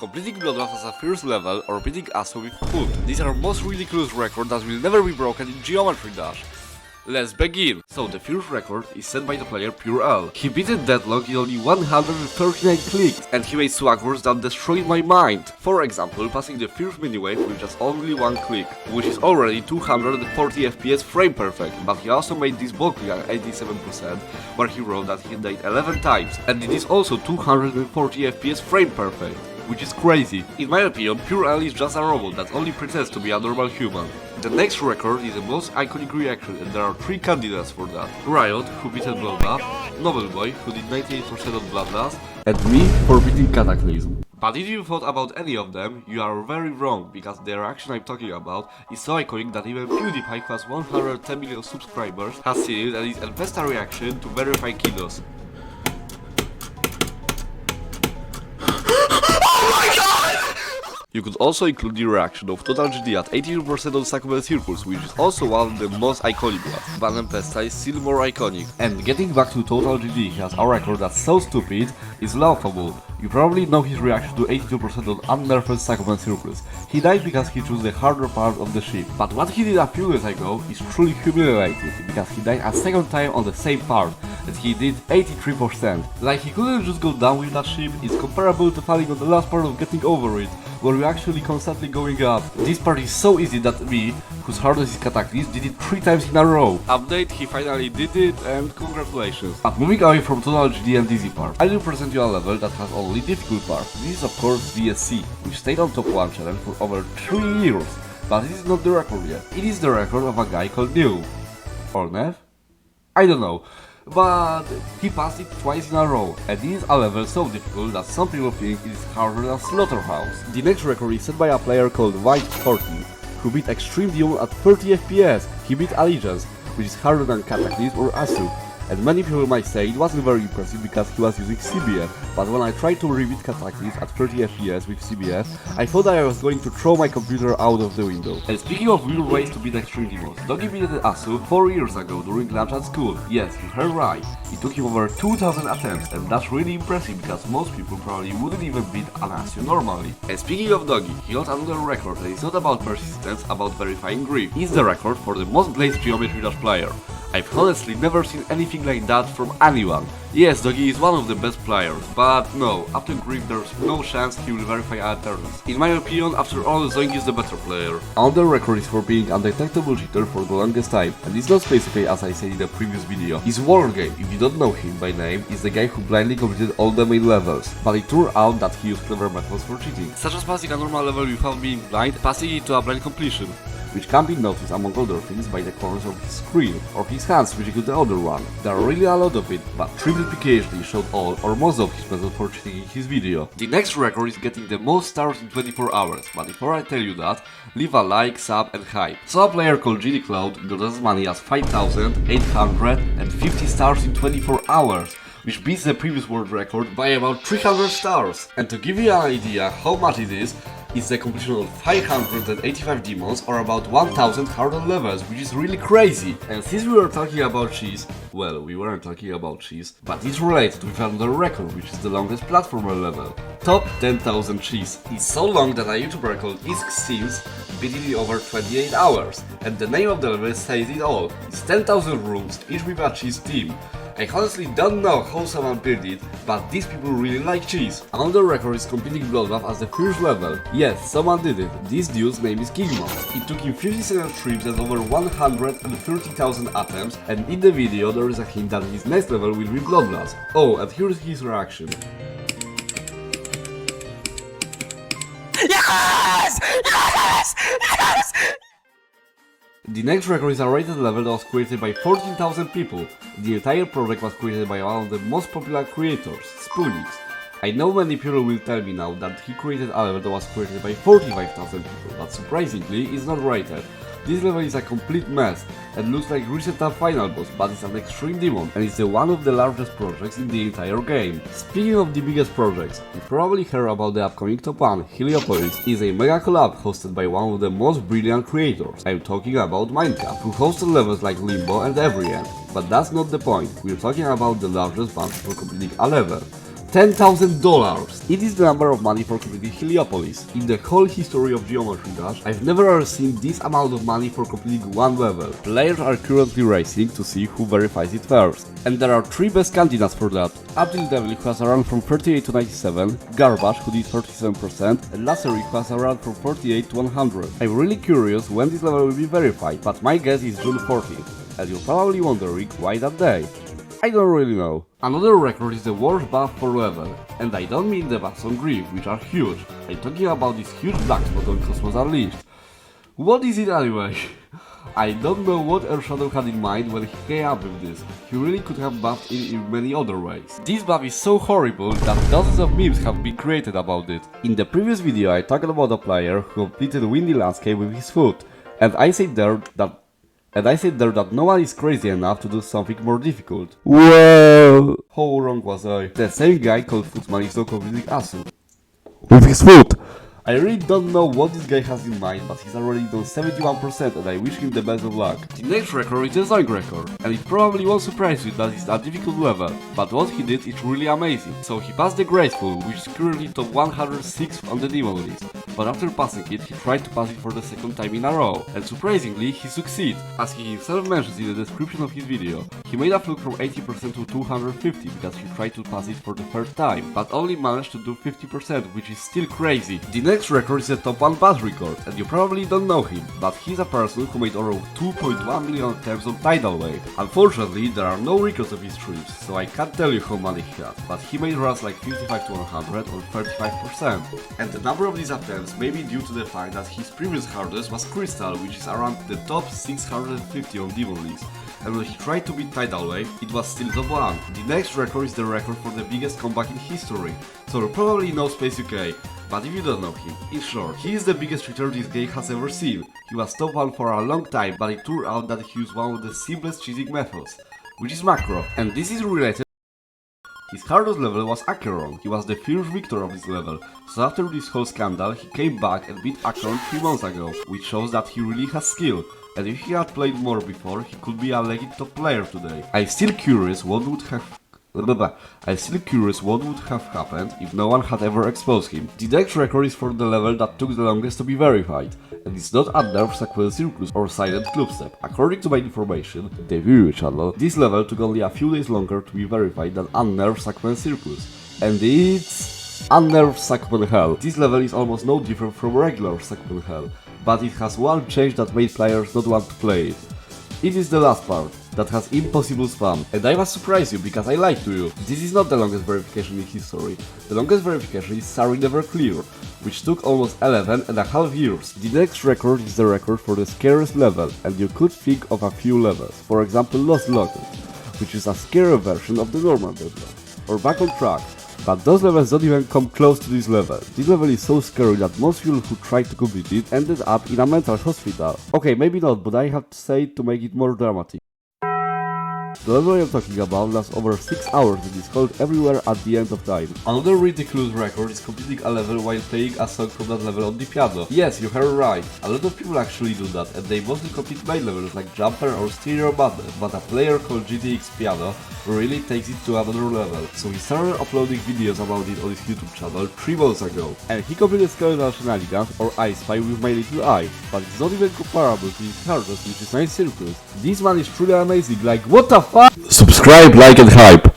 completing Bloodbath as a first level or beating Asu with foot. These are most ridiculous records that will never be broken in Geometry Dash. Let's begin! So the first record is set by the player Pure L. He beat the deadlock in only 139 clicks, and he made swag words that destroyed my mind. For example, passing the first mini-wave with just only one click, which is already 240 FPS frame perfect, but he also made this ball click at 87%, where he wrote that he died 11 times, and it is also 240 FPS frame perfect, which is crazy. In my opinion, Pure L is just a robot that only pretends to be a normal human. The next record is the most iconic reaction, and there are 3 candidates for that. Riot, who beat Bloodbath, Novelboy, who did 98% of Bloodbath, and me for beating Cataclysm. But if you thought about any of them, you are very wrong, because the reaction I'm talking about is so iconic that even PewDiePie, who has 110 million subscribers, has seen it and is the best reaction to verify kilos. You could also include the reaction of Total GD at 82% on Sakura Circus, which is also one of the most iconic ones. Ban Pesta is still more iconic. And getting back to Total GD, he has a record that's so stupid, it's laughable. You probably know his reaction to 82% on unnerfed Sakura Circus. He died because he chose the harder part of the ship. But what he did a few days ago is truly humiliating, because he died a second time on the same part, and he did 83%. Like, he couldn't just go down with that ship. It's comparable to falling on the last part of Getting Over It, where we're actually constantly going up. This part is so easy that me, whose hardest is Cataclysm, did it 3 times in a row. Update, he finally did it, and congratulations. But moving away from Total GD and easy part, I will present you a level that has only difficult part. This is of course VSC, which stayed on top 1 challenge for over 3 years. But this is not the record yet. It is the record of a guy called New. Or Nev? I don't know. But he passed it twice in a row, and it is a level so difficult that some people think it is harder than Slaughterhouse. The next record is set by a player called White14, who beat Extreme Demon at 30 FPS. He beat Allegiance, which is harder than Cataclysm or Asu. And many people might say it wasn't very impressive because he was using CBF, but when I tried to rebeat Cataclysm at 30 FPS with CBF, I thought that I was going to throw my computer out of the window. And speaking of weird ways to beat Extreme Demons, Doggy beat Asu 4 years ago during lunch at school. Yes, you heard right. It took him over 2000 attempts, and that's really impressive because most people probably wouldn't even beat an Asu normally. And speaking of Doggy, he got another record, and it's not about persistence, about verifying grip. It's the record for the most blazed Geometry Dash player. I've honestly never seen anything like that from anyone. Yes, Doggy is one of the best players, but no, after grip there's no chance he will verify alternatives. In my opinion, after all, Zoink is the better player. Another record is for being undetectable cheater for the longest time, and it's not specified as I said in the previous video. His Wargame, if you don't know him by name, is the guy who blindly completed all the main levels, but it turned out that he used clever methods for cheating, such as passing a normal level without being blind, passing it to a blind completion, which can be noticed among other things by the corners of his screen, or his hands which got the other one. There are really a lot of it, but Triple PKHD showed all or most of his methods for cheating in his video. The next record is getting the most stars in 24 hours, but before I tell you that, leave a like, sub and hype. So a player called GD Cloud got as many as 5,850 stars in 24 hours, which beats the previous world record by about 300 stars. And to give you an idea how much it is, it's the completion of 585 demons or about 1000 hardened levels, which is really crazy. And since we were talking about cheese, well, we weren't talking about cheese, but it's related with another record, which is the longest platformer level. Top 10,000 cheese. It's so long that a YouTuber called IskSims beat it in over 28 hours. And the name of the level says it all. It's 10,000 rooms, each with a cheese team. I honestly don't know how someone built it, but these people really like cheese. Another record is completing Bloodbath as the first level. Yes, someone did it. This dude's name is Kingmon. It took him 57 trips and over 130,000 attempts, and in the video there is a hint that his next level will be Bloodbath. Oh, and here's his reaction. Yes! Yes! Yes! The next record is a rated level that was created by 14,000 people. The entire project was created by one of the most popular creators, Spoonix. I know many people will tell me now that he created a level that was created by 45,000 people, but surprisingly it's not rated. This level is a complete mess and looks like recent final boss, but it's an extreme demon and it's one of the largest projects in the entire game. Speaking of the biggest projects, you probably heard about the upcoming top 1, Heliopolis. Is a mega collab hosted by one of the most brilliant creators. I'm talking about Minecraft, who hosted levels like Limbo and Every End. But that's not the point, we're talking about the largest bunch for completing a level. $10,000. It is the number of money for completing Heliopolis. In the whole history of Geometry Dash, I've never ever seen this amount of money for completing one level. Players are currently racing to see who verifies it first. And there are 3 best candidates for that. Abdul Devil, who has a run from 38 to 97, Garbage, who did 37%, and Lassery, who has a run from 48 to 100. I'm really curious when this level will be verified, but my guess is June 14th. And you're probably wondering why that day. I don't really know. Another record is the worst buff for level, and I don't mean the buffs on Grief, which are huge. I'm talking about this huge black spot on Cosmos Unleashed. What is it anyway? I don't know what Earthshadow had in mind when he came up with this. He really could have buffed it in many other ways. This buff is so horrible that dozens of memes have been created about it. In the previous video I talked about a player who completed Windy Landscape with his foot, and I said there that no one is crazy enough to do something more difficult. Whoa! How wrong was I? The same guy called Footman is now completing Asu with his foot! I really don't know what this guy has in mind, but he's already done 71% and I wish him the best of luck. The next record is a Zoink record, and it probably won't surprise you that it's a difficult level, but what he did is really amazing. So he passed the Graceful, which is currently top 106th on the demon list, but after passing it, he tried to pass it for the second time in a row, and surprisingly, he succeeded. As he himself mentions in the description of his video, he made a fluke from 80% to 250 because he tried to pass it for the third time, but only managed to do 50%, which is still crazy. The next record is a top 1 pass record, and you probably don't know him, but he's a person who made over 2.1 million attempts on Tidal Wave. Unfortunately, there are no records of his trips, so I can't tell you how many he had, but he made runs like 55 to 100 or 35%. And the number of these attempts may be due to the fact that his previous hardest was Crystal, which is around the top 650 on Demon list. And when he tried to beat Tidal Wave, it was still top 1. The next record is the record for the biggest comeback in history, so you probably know Space UK, but if you don't know him, in short, he is the biggest cheater this game has ever seen. He was top 1 for a long time, but it turned out that he used one of the simplest cheating methods, which is macro, and this is related. His hardest level was Acheron. He was the first victor of this level, so after this whole scandal, he came back and beat Acheron 3 months ago, which shows that he really has skill. And if he had played more before, he could be a legit top player today. I'm still curious what would have happened if no one had ever exposed him. The next record is for the level that took the longest to be verified, and it's not Unnerved Sequel Circus or Silent Clubstep. According to my information, the View channel, this level took only a few days longer to be verified than Unnerved Sequel Circus, and it's Unnerved Sequel Hell. This level is almost no different from regular Sequel Hell, but it has one change that made players not want to play it. It is the last part, that has impossible spam, and I must surprise you because I lied to you. This is not the longest verification in history. The longest verification is Sorry Never Clear, which took almost 11.5 years. The next record is the record for the scariest level, and you could think of a few levels, for example Lost Locket, which is a scarier version of the normal deadline, or Back on Track. But those levels don't even come close to this level. This level is so scary that most people who tried to complete it ended up in a mental hospital. Okay, maybe not, but I have to say it to make it more dramatic. The level I'm talking about lasts over 6 hours and is called everywhere at the end of time. Another ridiculous record is completing a level while playing a song from that level on the piano. Yes, you heard right. A lot of people actually do that, and they mostly complete main levels like Jumper or Stereo Madness, but a player called GTX Piano really takes it to another level. So he started uploading videos about it on his YouTube channel 3 months ago. And he completed Skeletal Shenanigans or I Spy with My Little Eye, but it's not even comparable to his hardest, which is Night Circus. This man is truly amazing, like what the fuck? Subscribe, like and hype!